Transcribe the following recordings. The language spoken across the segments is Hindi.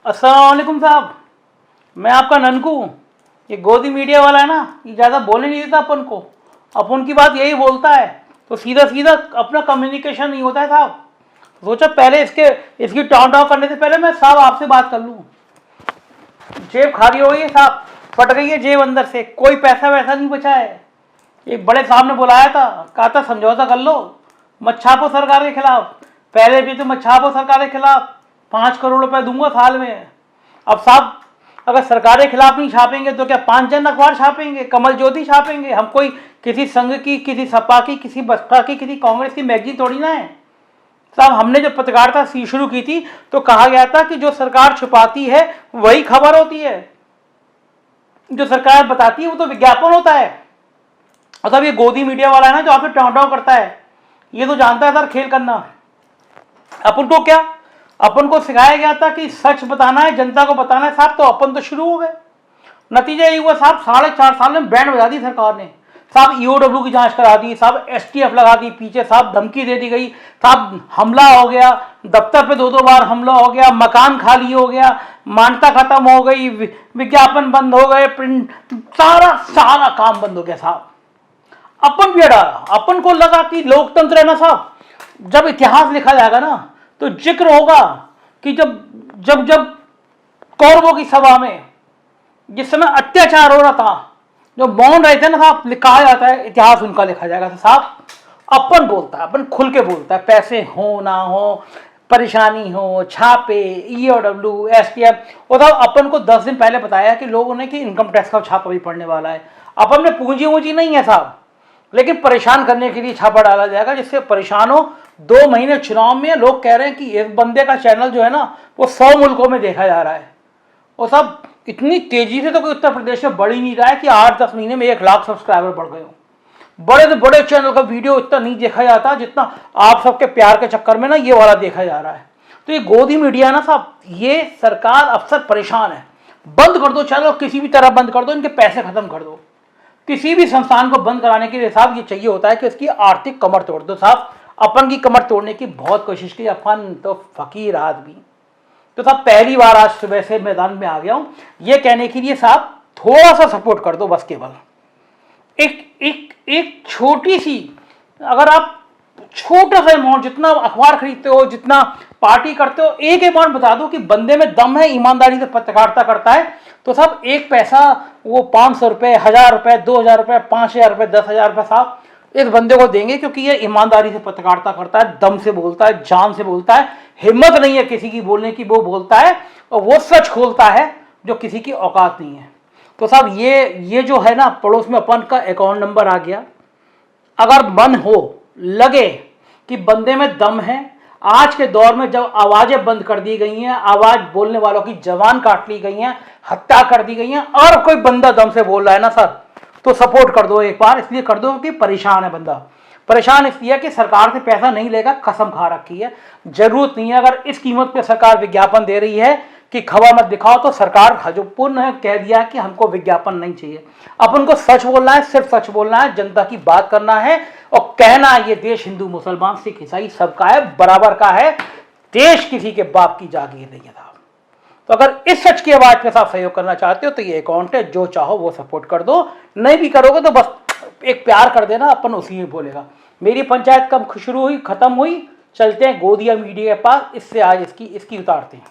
अस्सलाम वालेकुम साहब, मैं आपका ननकू। ये गोदी मीडिया वाला है ना, ये ज़्यादा बोलने नहीं देता अपन को। अपन की बात यही बोलता है तो सीधा सीधा अपना कम्युनिकेशन नहीं होता है साहब। सोचा पहले इसकी टाउन टाउन करने से पहले मैं साहब आपसे बात कर लूँ। जेब खाली हो गई है साहब, फट गई है जेब अंदर से, कोई पैसा वैसा नहीं बचा है। एक बड़े साहब ने बुलाया था, कहा था समझौता कर लो, मत छापो सरकार के खिलाफ। पहले भी तो मत छापो सरकार के खिलाफ, 5 करोड़ रुपए दूंगा साल में। अब साहब अगर सरकार के खिलाफ नहीं छापेंगे तो क्या 5 जन अखबार छापेंगे, कमल ज्योति छापेंगे? हम कोई किसी संघ की, किसी सपा की, किसी बसपा की, किसी कांग्रेस की मैगजीन थोड़ी ना है साहब। हमने जब पत्रकारिता शुरू की थी तो कहा गया था कि जो सरकार छुपाती है वही खबर होती है, जो सरकार बताती है वो तो विज्ञापन होता है। और साहब ये गोदी मीडिया वाला है ना जो आपसे टाउन टाउन करता है, ये तो जानता है सर खेल करना। अपन को क्या, अपन को सिखाया गया था कि सच बताना है, जनता को बताना है साहब, तो अपन तो शुरू हो गए। नतीजा ये हुआ साहब, 4.5 साल में बैंड बजा दी सरकार ने साहब। ईओडब्ल्यू की जांच करा दी साहब, एसटीएफ लगा दी पीछे साहब, धमकी दे दी गई साहब, हमला हो गया, दफ्तर पे 2-2 बार हमला हो गया, मकान खाली हो गया, मान्यता खत्म हो गई, विज्ञापन बंद हो गए, प्रिंट, सारा सारा काम बंद हो गया साहब। अपन भी डरा, अपन को लगा कि लोकतंत्र है ना साहब, जब इतिहास लिखा जाएगा ना तो जिक्र होगा कि जब जब जब कौरवों की सभा में जिस समय अत्याचार हो रहा था, जो मौन रहे थे ना साहब, लिखा जाता है इतिहास उनका लिखा जाएगा साहब। अपन बोलता है, अपन खुल के बोलता है, पैसे हो ना हो, परेशानी हो, छापे, ईओडब्ल्यू, एसटीएफ। और साहब अपन को 10 दिन पहले बताया कि लोगों ने कि इनकम टैक्स का छापा भी पड़ने वाला है। अपन में पूंजी वूंजी नहीं है साहब, लेकिन परेशान करने के लिए छापा डाला जाएगा जिससे परेशान हो। 2 महीने चुनाव में लोग कह रहे हैं कि इस बंदे का चैनल जो है ना वो 100 मुल्कों में देखा जा रहा है। और साहब इतनी तेजी से तो कोई उत्तर प्रदेश में बढ़ ही नहीं रहा है कि 8-10 महीने में 1 लाख सब्सक्राइबर बढ़ गए हो। बड़े से बड़े चैनल का वीडियो इतना नहीं देखा जाता जितना आप सबके प्यार के चक्कर में ना ये वाला देखा जा रहा है। तो ये गोदी मीडिया है ना साहब, ये सरकार अफसर परेशान है। बंद कर दो चैनल, किसी भी तरह बंद कर दो, इनके पैसे खत्म कर दो। किसी भी संस्थान को बंद कराने के लिए साहब ये चाहिए होता है कि उसकी आर्थिक कमर तोड़ दो साहब। अपन की कमर तोड़ने की बहुत कोशिश की, अपन तो फकीर आदमी। तो साहब पहली बार आज सुबह से मैदान में आ गया हूं ये कहने के लिए साहब थोड़ा सा सपोर्ट कर दो बस, केवल एक एक एक छोटी सी, अगर आप छोटा सा अमाउंट, जितना अखबार खरीदते हो, जितना पार्टी करते हो, एक अमाउंट बता दो कि बंदे में दम है, ईमानदारी से पत्रकारिता करता है। तो साहब 1 पैसा, वो 500 रुपये, 1000 रुपये, 2000 रुपये, 5000 रुपये, 10,000 रुपये साहब इस बंदे को देंगे, क्योंकि ये ईमानदारी से पत्रकारिता करता है, दम से बोलता है, जान से बोलता है, हिम्मत नहीं है किसी की बोलने की, वो बोलता है और वो सच खोलता है जो किसी की औकात नहीं है। तो साहब ये जो है ना, पड़ोस में अपन का अकाउंट नंबर आ गया। अगर मन हो, लगे कि बंदे में दम है, आज के दौर में जब आवाजें बंद कर दी गई हैं, आवाज बोलने वालों की जबान काट ली गई हैं, हत्या कर दी गई हैं, और कोई बंदा दम से बोल रहा है ना सर, तो सपोर्ट कर दो एक बार। इसलिए कर दो कि परेशान है बंदा, परेशान इसलिए कि सरकार से पैसा नहीं लेगा, कसम खा रखी है, जरूरत नहीं है। अगर इस कीमत पे सरकार विज्ञापन दे रही है कि खबर मत दिखाओ, तो सरकार जो पुनः कह दिया कि हमको विज्ञापन नहीं चाहिए। अपन को सच बोलना है, सिर्फ सच बोलना है, जनता की बात करना है और कहना है ये देश हिंदू मुसलमान सिख ईसाई सबका है, बराबर का है, देश किसी के बाप की जागीर नहीं है साहब। तो अगर इस सच की आवाज के साथ सहयोग करना चाहते हो तो ये अकाउंट है, जो चाहो वो सपोर्ट कर दो, नहीं भी करोगे तो बस एक प्यार कर देना, अपन उसी में बोलेगा। मेरी पंचायत कब शुरू हुई, खत्म हुई, चलते हैं गोदिया मीडिया के पास, इससे आज इसकी उतारते हैं।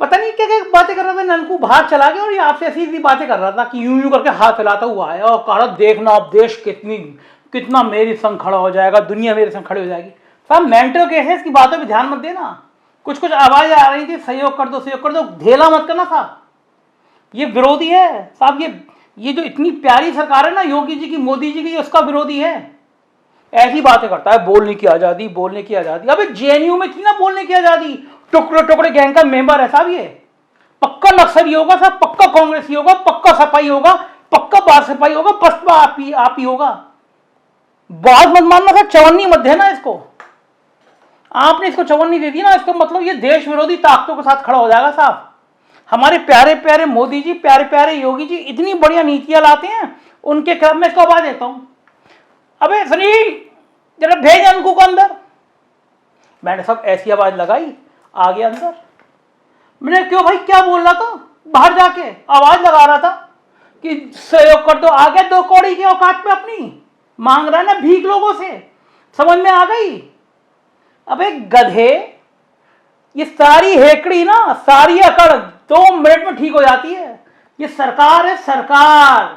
पता नहीं क्या क्या बातें कर रहा था ननकू, बाहर चला गया और ये आपसे ऐसी बातें कर रहा था कि यूं यूं करके हाथ हिलाता हुआ आया और कहा देखना अब देश कितना मेरे संग खड़ा हो जाएगा, दुनिया मेरे संग खड़ी हो जाएगी। साहब मेंटल केसेस की बातों पे ध्यान मत देना। कुछ आवाजें आ रही थी, सहयोग कर दो सहयोग कर दो, ढेला मत करना साहब, ये विरोधी है साहब। ये जो इतनी प्यारी सरकार है ना योगी जी की, मोदी जी की, उसका विरोधी है। ऐसी बातें करता है, बोलने की आजादी, बोलने की आजादी। अबे जेएनयू में थी ना बोलने की आजादी, टुकड़े टुकड़े गैंग का मेंबर है साहब, ये पक्का नक्सली होगा साहब, पक्का कांग्रेसी होगा, पक्का सपाई होगा, पक्का बार सपाई होगा, पसपा आप ही होगा। बात मत मानना साहब, चवन्नी मत देना इसको। आपने इसको चवन्नी दे दी ना, इसका मतलब ये देश विरोधी ताकतों के साथ खड़ा हो जाएगा साहब। हमारे प्यारे प्यारे मोदी जी, प्यारे प्यारे योगी जी इतनी बढ़िया नीतियां लाते हैं, उनके खिलाफ मैं इसको आवाज देता हूं। अबे सुनील जरा भेज अनकू को अंदर, मैंने सब ऐसी आवाज लगाई, आ गया अंदर। मैंने क्यों भाई, क्या बोल रहा था, बाहर जाके आवाज लगा रहा था कि सहयोग कर दो, आ गया 2 कौड़ी की औकात में अपनी, मांग रहा है ना भीख लोगों से, समझ में आ गई। अबे गधे, ये सारी हेकड़ी ना, सारी अकड़ 2 मिनट में ठीक हो जाती है। ये सरकार है, सरकार,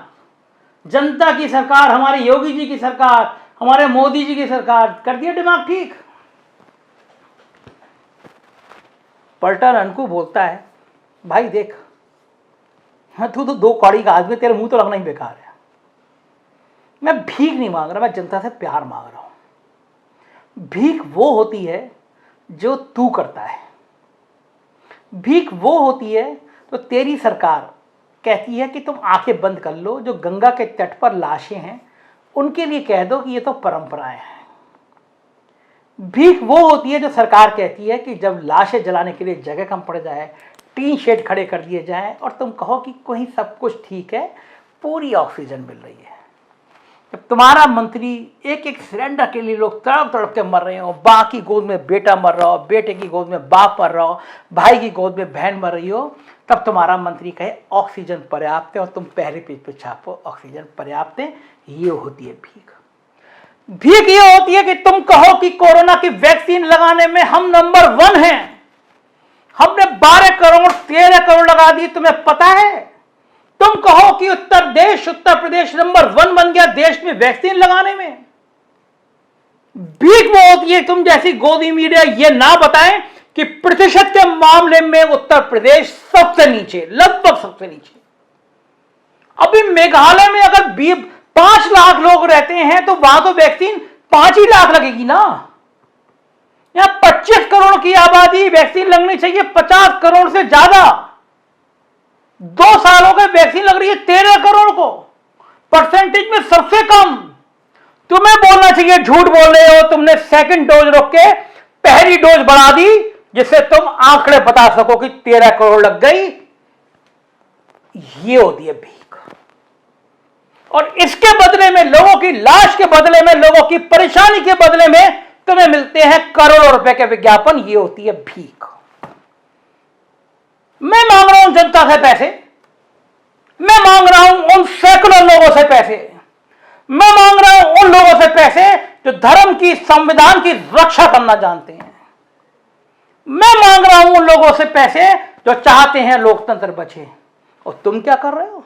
जनता की सरकार, हमारे योगी जी की सरकार, हमारे मोदी जी की सरकार, कर दिया दिमाग ठीक। पलटा ननकू बोलता है, भाई देख, हाँ तू तो 2 कौड़ी का आदमी, तेरे मुंह तो लगना ही बेकार है। मैं भीख नहीं मांग रहा, मैं जनता से प्यार मांग रहा हूं। भीख वो होती है जो तू करता है, भीख वो होती है तो तेरी सरकार कहती है कि तुम आंखें बंद कर लो, जो गंगा के तट पर लाशें हैं उनके लिए कह दो कि ये तो परंपराएं हैं। भीख वो होती है जो सरकार कहती है कि जब लाशें जलाने के लिए जगह कम पड़ जाए, टीन शेड खड़े कर दिए जाएं और तुम कहो कि कहीं सब कुछ ठीक है, पूरी ऑक्सीजन मिल रही है। जब तुम्हारा मंत्री एक एक सिलेंडर के लिए लोग तड़प तड़प के मर रहे हो, बाप की गोद में बेटा मर रहा हो, बेटे की गोद में बाप मर रहा हो, भाई की गोद में बहन मर रही हो, तब तुम्हारा मंत्री कहे ऑक्सीजन पर्याप्त है और तुम पहले पेज पे छापो ऑक्सीजन पर्याप्त है। ये होती है भीख। भीख ये होती है कि तुम कहो कि कोरोना की वैक्सीन लगाने में हम नंबर 1 हैं, हमने 12 करोड़ 13 करोड़ लगा दी, तुम्हें पता है। तुम कहो कि उत्तर प्रदेश नंबर 1 बन गया देश में वैक्सीन लगाने में। भीख वो होती है तुम जैसी गोदी मीडिया ये ना बताएं कि प्रतिशत के मामले में उत्तर प्रदेश सबसे नीचे, लगभग सबसे नीचे। अभी मेघालय में अगर 5 लाख लोग रहते हैं तो वहां तो वैक्सीन 5 ही लाख लगेगी ना। यहां 25 करोड़ की आबादी, वैक्सीन लगनी चाहिए 50 करोड़ से ज्यादा। 2 सालों में वैक्सीन लग रही है 13 करोड़ को, परसेंटेज में सबसे कम। तुम्हें बोलना चाहिए झूठ बोल रहे हो, तुमने सेकंड डोज रोक के पहली डोज बढ़ा दी जिससे तुम आंकड़े बता सको कि 13 करोड़ लग गई। ये होती है भीख। और इसके बदले में, लोगों की लाश के बदले में, लोगों की परेशानी के बदले में तुम्हें मिलते हैं करोड़ों रुपए के विज्ञापन। ये होती है भीख। मैं मांग रहा हूं जनता से पैसे, मैं मांग रहा हूं उन सैकड़ों लोगों से पैसे, मैं मांग रहा हूं उन लोगों से पैसे जो धर्म की, संविधान की रक्षा करना जानते हैं। मैं मांग रहा हूं उन लोगों से पैसे जो चाहते हैं लोकतंत्र बचे। और तुम क्या कर रहे हो?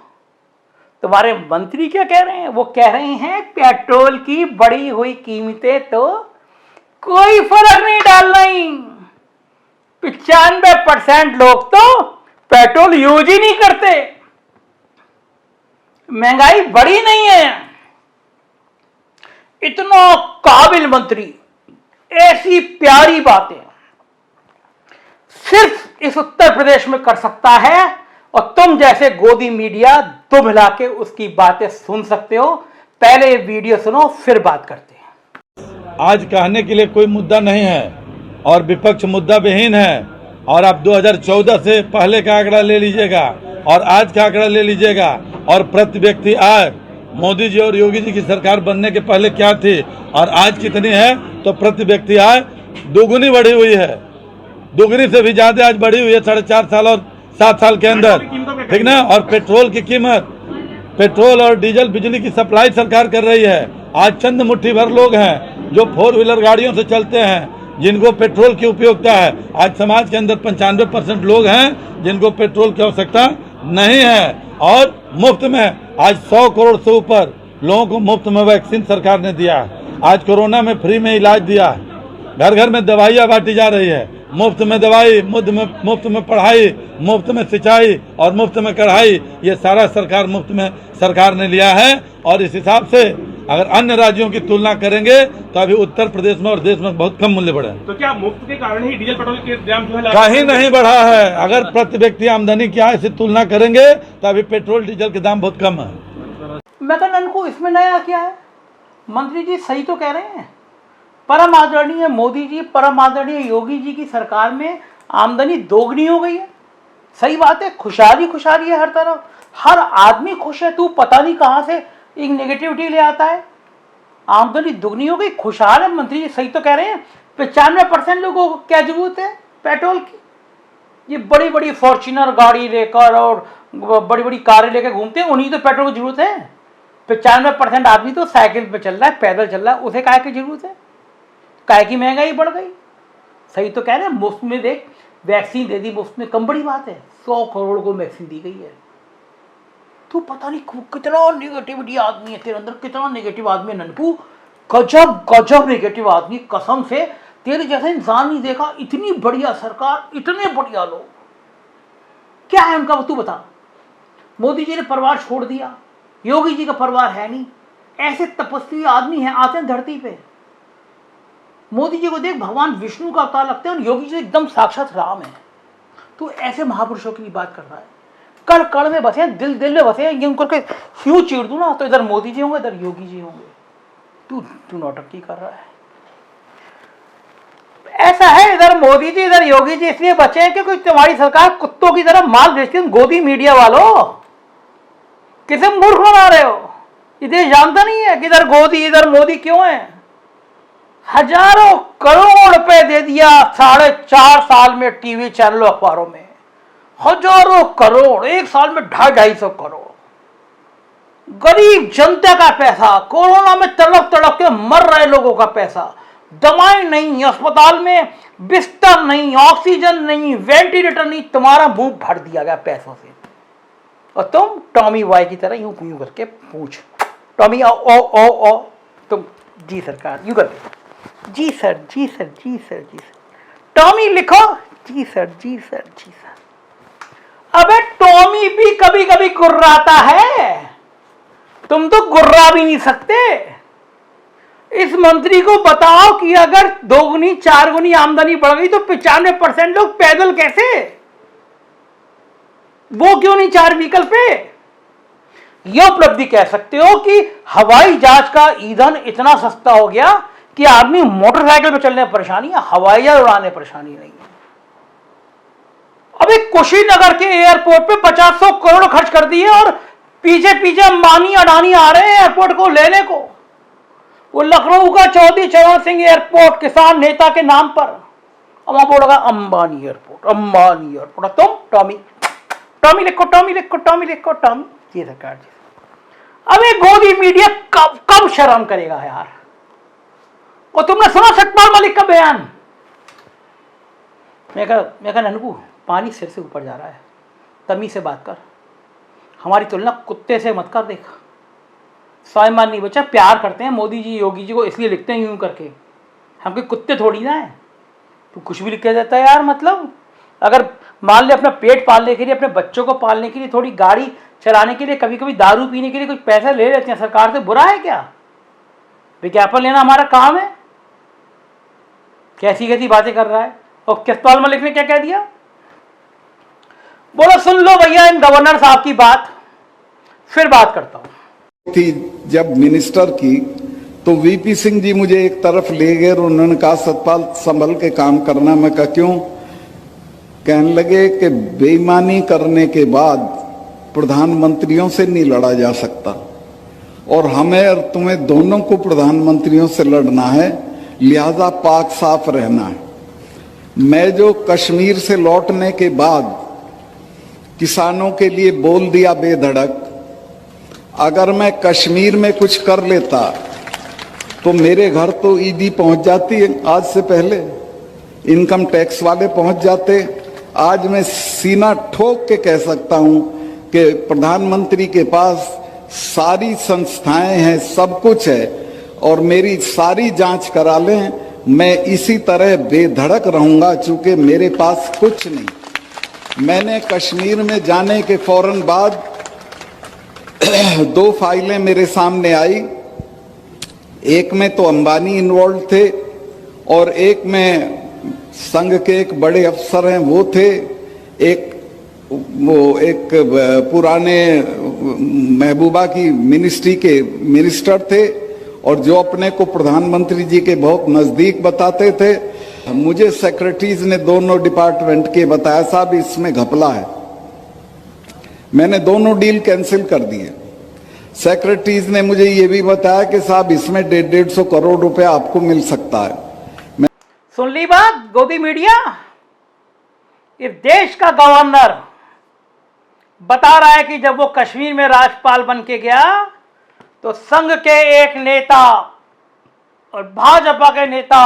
तुम्हारे मंत्री क्या कह रहे हैं? वो कह रहे हैं पेट्रोल की बढ़ी हुई कीमतें तो कोई फर्क नहीं डाल रही। 95% लोग तो पेट्रोल यूज ही नहीं करते, महंगाई बढ़ी नहीं है। इतना काबिल मंत्री ऐसी प्यारी बातें सिर्फ इस उत्तर प्रदेश में कर सकता है, और तुम जैसे गोदी मीडिया तुम हिला के उसकी बातें सुन सकते हो। पहले ये वीडियो सुनो, फिर बात करते हैं। आज कहने के लिए कोई मुद्दा नहीं है और विपक्ष मुद्दा विहीन है। और आप 2014 से पहले का आंकड़ा ले लीजिएगा और आज का आंकड़ा ले लीजिएगा, और प्रति व्यक्ति आय मोदी जी और योगी जी की सरकार बनने के पहले क्या थी और आज कितनी है, तो प्रति व्यक्ति आय दोगुनी बढ़ी हुई है, दोगुनी से भी ज्यादा आज बढ़ी हुई है 4.5 साल और 7 साल के अंदर, ठीक ना। और पेट्रोल की कीमत, पेट्रोल और डीजल बिजली की सप्लाई सरकार कर रही है। आज चंद मुट्ठी भर लोग हैं जो 4 व्हीलर गाड़ियों से चलते हैं, जिनको पेट्रोल की उपयोगिता है। आज समाज के अंदर 95% लोग हैं जिनको पेट्रोल की आवश्यकता नहीं है। और मुफ्त में आज 100 करोड़ से ऊपर लोगों को मुफ्त में वैक्सीन सरकार ने दिया है। आज कोरोना में फ्री में इलाज दिया है, घर घर में दवाइयाँ बांटी जा रही है, मुफ्त में दवाई, मुफ्त में पढ़ाई, मुफ्त में सिंचाई और मुफ्त में कढ़ाई, ये सारा सरकार मुफ्त में सरकार ने लिया है। और इस हिसाब से अगर अन्य राज्यों की तुलना करेंगे तो अभी उत्तर प्रदेश में और देश में बहुत कम मूल्य बढ़ा है। तो क्या मुफ्त के कारण ही डीजल पेट्रोल के दाम जो है कहीं नहीं बढ़ा है? अगर प्रति व्यक्ति आमदनी की आय से तुलना करेंगे तो अभी पेट्रोल डीजल के दाम बहुत कम है। मैं कहा ननकू, इसमें नया क्या है? मंत्री जी सही तो कह रहे हैं। परम आदरणीय मोदी जी, परम आदरणीय योगी जी की सरकार में आमदनी दोगुनी हो गई है। सही बात है, खुशहाली खुशहाली है हर तरफ, हर आदमी खुश है। तू पता नहीं कहां से एक नेगेटिविटी ले आता है। आमदनी दुगनी हो गई, खुशहाल है। मंत्री जी सही तो कह रहे हैं। 95% लोगों को क्या जरूरत है पेट्रोल की? ये बड़ी बड़ी फॉर्च्यूनर गाड़ी लेकर और बड़ी बड़ी कारें लेकर घूमते हैं, उन्हीं तो पेट्रोल की जरूरत है। 95% आदमी तो साइकिल पे चल रहा है, पैदल चल रहा है, उसे काहे की जरूरत है? काहे की महंगाई बढ़ गई? सही तो कह रहे हैं, मुफ्त में देख वैक्सीन दे दी मुफ्त में, कम बड़ी बात है। 100 करोड़ को वैक्सीन दी गई है। तू पता नहीं कितना नेगेटिविटी आदमी है तेरे अंदर, कितना नेगेटिव आदमी है ननकू, गजब गजब नेगेटिव आदमी। कसम से तेरे जैसा इंसान नहीं देखा। इतनी बढ़िया सरकार, इतने बढ़िया लोग, क्या है उनका तू बता। मोदी जी ने परिवार छोड़ दिया, योगी जी का परिवार है नहीं। ऐसे तपस्वी आदमी हैं, आते हैं धरती पे। मोदी जी को देख भगवान विष्णु का अवतार लगते हैं और योगी जी एकदम साक्षात राम है। तू ऐसे महापुरुषों की बात कर रहा है, कड़ कड़ में बसे, दिल दिल में बसे। ये उनको क्यों चीर दूं ना, तो इधर मोदी जी होंगे, इधर योगी जी होंगे। तू नौटंकी कर रहा है। ऐसा है, इधर मोदी जी इधर योगी जी इसलिए बचे हैं क्योंकि तुम्हारी सरकार कुत्तों की तरह माल बेचती है। गोदी मीडिया वालों, किसे मूर्ख बना रहे हो? ये देश जानता नहीं है कि इधर गोदी इधर मोदी क्यों है? हजारों करोड़ रुपए दे दिया 4.5 साल में टीवी चैनलों अखबारों में। हजारों करोड़, एक साल में 250-250 करोड़। गरीब जनता का पैसा, कोरोना में तड़प तड़प के मर रहे लोगों का पैसा, दवाएं नहीं, अस्पताल में बिस्तर नहीं, ऑक्सीजन नहीं, वेंटिलेटर नहीं, तुम्हारा मुंह भर दिया गया पैसों से। और तुम टॉमी वाई की तरह यूं यूं करके पूछ, टॉमी ओ ओ ओ ओ, तुम जी सरकार यूं करके, जी सर जी सर जी सर जी सर, टॉमी लिखो, जी सर जी सर जी सर। अबे टॉमी भी कभी कभी गुर्राता है, तुम तो गुर्रा भी नहीं सकते। इस मंत्री को बताओ कि अगर 2 गुनी 4 गुनी आमदनी बढ़ गई तो 95% लोग पैदल कैसे? वो क्यों नहीं 4 व्हीकल पे? यह उपलब्धि कह सकते हो कि हवाई जहाज का ईंधन इतना सस्ता हो गया कि आदमी मोटरसाइकिल पे चलने में परेशानी है, हवाई जहाज उड़ाने परेशानी नहीं है। अबे कुशीनगर के एयरपोर्ट पे 50-100 करोड़ खर्च कर दिए और पीछे पीछे अंबानी अडानी आ रहे हैं एयरपोर्ट को लेने को। वो लखनऊ का चौधरी चरण सिंह एयरपोर्ट किसान नेता के नाम पर, अब वहां बोर्ड लगा अंबानी एयरपोर्ट, अंबानी एयरपोर्ट। तुम टॉमी टॉमी लिखो, टॉमी लिखो, टॉमी लिखो, टॉमी जी सरकार जी। अबे गोदी मीडिया कब शर्म करेगा यार? और तुमने सुना सतपाल मलिक का बयान? मैं कहा ननकू, पानी सिर से ऊपर जा रहा है, तमीज से बात कर, हमारी तुलना कुत्ते से मत कर। देख स्वाभिमान नहीं बचा, प्यार करते हैं मोदी जी योगी जी को इसलिए लिखते हैं यूं करके, हम कोई कुत्ते थोड़ी ना है। तू कुछ भी लिख के देता है यार। मतलब अगर मान ले अपना पेट पालने के लिए, अपने बच्चों को पालने के लिए, थोड़ी गाड़ी चलाने के लिए, कभी कभी दारू पीने के लिए कुछ पैसा ले लेते हैं सरकार से, बुरा है क्या? विज्ञापन लेना हमारा काम है। कैसी कैसी बातें कर रहा है। और सतपाल मलिक ने क्या कह दिया? बोलो सुन लो भैया इन गवर्नर साहब की बात, फिर बात करता हूं। थी जब मिनिस्टर की तो वीपी सिंह जी मुझे एक तरफ ले गए और उन्होंने कहा सतपाल संभल के काम करना। मैं कहा क्यों? कहने लगे कि बेईमानी करने के बाद प्रधानमंत्रियों से नहीं लड़ा जा सकता और हमें और तुम्हें दोनों को प्रधानमंत्रियों से लड़ना है, लिहाजा पाक साफ रहना है। मैं जो कश्मीर से लौटने के बाद किसानों के लिए बोल दिया बेधड़क, अगर मैं कश्मीर में कुछ कर लेता तो मेरे घर तो ईडी पहुंच जाती है, आज से पहले इनकम टैक्स वाले पहुंच जाते। आज मैं सीना ठोक के कह सकता हूं कि प्रधानमंत्री के पास सारी संस्थाएं हैं, सब कुछ है और मेरी सारी जांच करा लें, मैं इसी तरह बेधड़क रहूंगा चूंकि मेरे पास कुछ नहीं। मैंने कश्मीर में जाने के फौरन बाद 2 फाइलें मेरे सामने आई, एक में तो अंबानी इन्वॉल्व थे और एक में संघ के एक बड़े अफसर हैं वो थे, एक पुराने महबूबा की मिनिस्ट्री के मिनिस्टर थे और जो अपने को प्रधानमंत्री जी के बहुत नजदीक बताते थे। मुझे सेक्रेटरीज ने दोनों डिपार्टमेंट के बताया साहब इसमें घपला है। मैंने दोनों डील कैंसिल कर दिए। सेक्रेटरीज ने मुझे ये भी बताया कि साहब इसमें 150-150 करोड़ रुपया आपको मिल सकता है। सुन ली बात गोदी मीडिया? इस देश का गवर्नर बता रहा है कि जब वो कश्मीर में राज्यपाल बन के गया तो संघ के एक नेता और भाजपा के नेता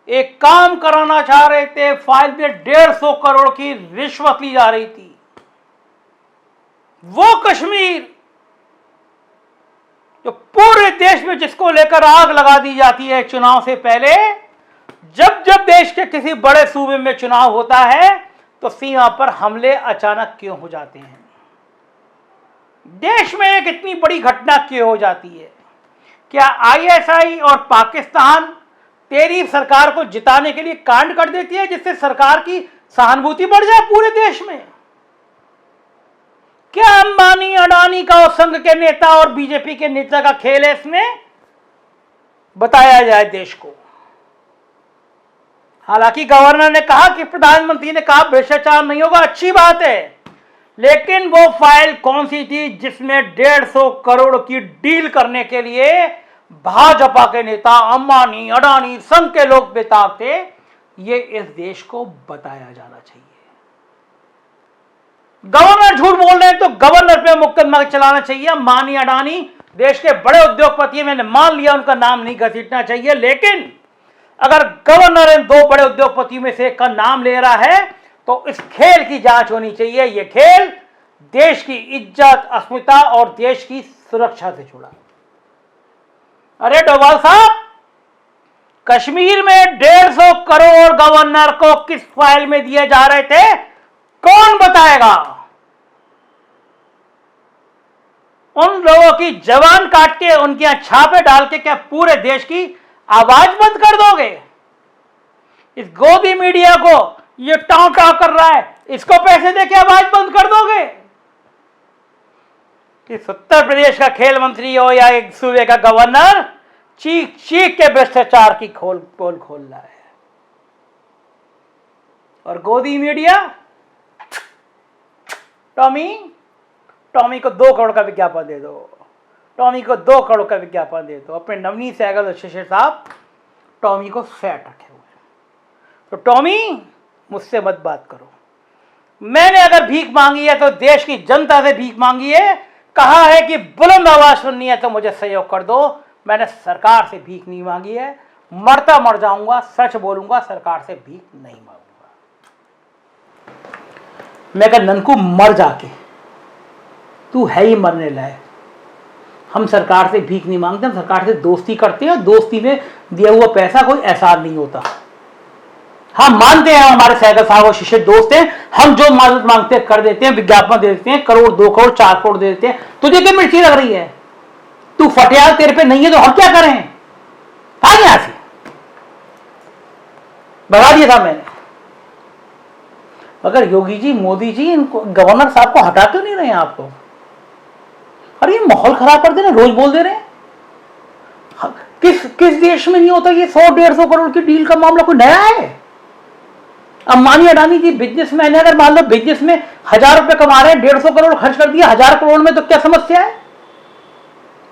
एक काम कराना चाह रहे थे। फाइल में 150 करोड़ की रिश्वत ली जा रही थी। वो कश्मीर जो पूरे देश में जिसको लेकर आग लगा दी जाती है चुनाव से पहले, जब जब देश के किसी बड़े सूबे में चुनाव होता है तो सीमा पर हमले अचानक क्यों हो जाते हैं? देश में एक इतनी बड़ी घटना क्यों हो जाती है? क्या आईएसआई और पाकिस्तान तेरी सरकार को जिताने के लिए कांड कर देती है जिससे सरकार की सहानुभूति बढ़ जाए पूरे देश में? क्या अंबानी अडानी का और संघ के नेता और बीजेपी के नेता का खेल है इसमें? बताया जाए देश को। हालांकि गवर्नर ने कहा कि प्रधानमंत्री ने कहा भ्रष्टाचार नहीं होगा, अच्छी बात है, लेकिन वो फाइल कौन सी थी जिसमें 150 करोड़ की डील करने के लिए भाजपा के नेता अंबानी अडानी संघ के लोग बेताब थे? ये इस देश को बताया जाना चाहिए। गवर्नर झूठ बोल रहे हैं तो गवर्नर पे मुकदमा चलाना चाहिए। अंबानी अडानी देश के बड़े उद्योगपति, मैंने मान लिया उनका नाम नहीं घसीटना चाहिए, लेकिन अगर गवर्नर इन दो बड़े उद्योगपतियों में से एक का नाम ले रहा है तो इस खेल की जांच होनी चाहिए। यह खेल देश की इज्जत, अस्मिता और देश की सुरक्षा से जुड़ा। अरे डोभाल साहब, कश्मीर में 150 करोड़ गवर्नर को किस फाइल में दिए जा रहे थे, कौन बताएगा? उन लोगों की जवान काट के उनके यहां छापे डाल के क्या पूरे देश की आवाज बंद कर दोगे? इस गोदी मीडिया को ये टाँव टाँव कर रहा है, इसको पैसे देके आवाज बंद कर दोगे? कि उत्तर प्रदेश का खेल मंत्री हो या एक सूबे का गवर्नर, चीख चीख के भ्रष्टाचार की पोल खोल रहा है। और गोदी मीडिया, टॉमी को 2 करोड़ का विज्ञापन दे दो, टॉमी को 2 करोड़ का विज्ञापन दे दो। अपने नवनीत सहगल और शशि साहब टॉमी को सेट रखे हुए। तो टॉमी, मुझसे मत बात करो। मैंने अगर भीख मांगी है तो देश की जनता से भीख मांगी है। कहा है कि बुलंद आवाज सुननी है तो मुझे सहयोग कर दो। मैंने सरकार से भीख नहीं मांगी है। मरता मर जाऊंगा, सच बोलूंगा, सरकार से भीख नहीं मांगूंगा। मैं कहा ननकू मर जाके, तू है ही मरने लायक। हम सरकार से भीख नहीं मांगते, हम सरकार से दोस्ती करते हैं। दोस्ती में दिया हुआ पैसा कोई एहसान नहीं होता। हम मानते हैं हमारे सहगल साहब और शिष्य दोस्त हैं, हम जो मदद मांगते हैं कर देते हैं, विज्ञापन दे देते हैं, करोड़ 2 करोड़ 4 करोड़ दे देते हैं। तुझे क्या मिर्ची लग रही है? तू फटियाल तेरे पे नहीं है तो हम क्या करें? भाग यहां से, भगा दिया था मैंने। अगर योगी जी, मोदी जी इनको गवर्नर साहब को हटा क्यों नहीं रहे हैं आपको? अरे ये माहौल खराब कर दे रहे, रोज बोल दे रहे हैं। किस देश में नहीं होता ये 100-150 करोड़ की डील का मामला? कोई नया है? अंबानी अडानी जी बिजनेसमैन है, अगर मान लो बिजनेस में 1000 रुपए कमा रहे हैं, 150 करोड़ खर्च कर दिया 1000 करोड़ में, तो क्या समस्या है?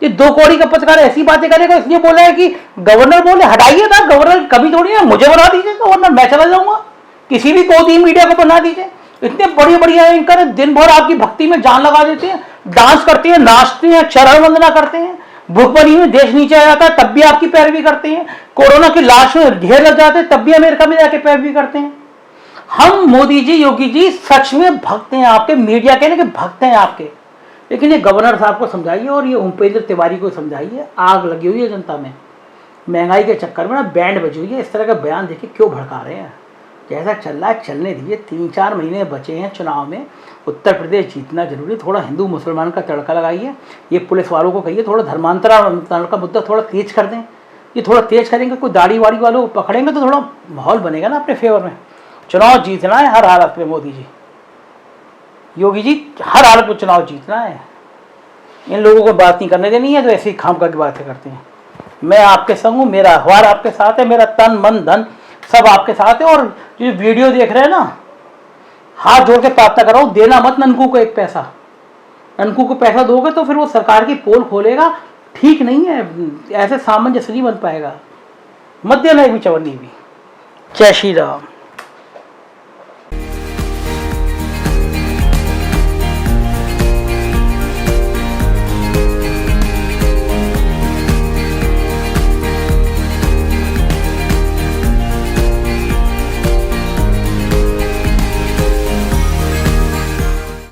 ये 2 कौड़ी का पत्रकार ऐसी बातें करेगा, इसलिए बोला है कि गवर्नर बोले हटाइए ना। गवर्नर कभी थोड़ी है, मुझे बना दीजिए गवर्नर, मैं चला जाऊंगा। किसी भी गोदी मीडिया को बना दीजिए। इतने बड़ी बड़ी एंकर दिन भर आपकी भक्ति में जान लगा देते हैं, डांस करते हैं, नाचते हैं, चरण वंदना करते हैं। भूखमरी में देश नीचे आ जाता है तब भी आपकी पैरवी करते हैं। कोरोना की लाश में ढेर लग जाते हैं तब भी अमेरिका में जाके पैरवी करते हैं। हम मोदी जी, योगी जी सच में भक्त हैं आपके, मीडिया के लेकिन भक्त हैं आपके। लेकिन ये गवर्नर साहब को समझाइए और ये उपेंद्र तिवारी को समझाइए। आग लगी हुई है जनता में, महंगाई के चक्कर में ना बैंड बजी हुई है। इस तरह का बयान देखिए क्यों भड़का रहे हैं। जैसा चल रहा है चलने दीजिए। 3-4 महीने बचे हैं चुनाव में, उत्तर प्रदेश जीतना जरूरी। थोड़ा हिंदू मुसलमान का तड़का लगाइए। ये पुलिस वालों को कहिए थोड़ा धर्मांतरण का मुद्दा थोड़ा तेज कर दें। ये थोड़ा तेज करेंगे, कोई दाढ़ी वाड़ी वालों को पकड़ेंगे तो थोड़ा माहौल बनेगा ना अपने फेवर में। चुनाव जीतना है हर हालत में मोदी जी, योगी जी, हर हालत में चुनाव जीतना है। इन लोगों को बात नहीं करने देनी है जो ऐसी खामखा की बातें करते हैं। मैं आपके संग हूँ, मेरा अखबार आपके साथ है, मेरा तन मन धन सब आपके साथ है। और जो वीडियो देख रहे हैं ना, हाथ जोड़ के प्रार्थना कर रहा हूँ, देना मत ननकू को एक पैसा। ननकू को पैसा दोगे तो फिर वो सरकार की पोल खोलेगा, ठीक नहीं है। ऐसे सामंजस्य नहीं बन पाएगा। मत देना एक भी चवन्नी भी। जय श्री राम।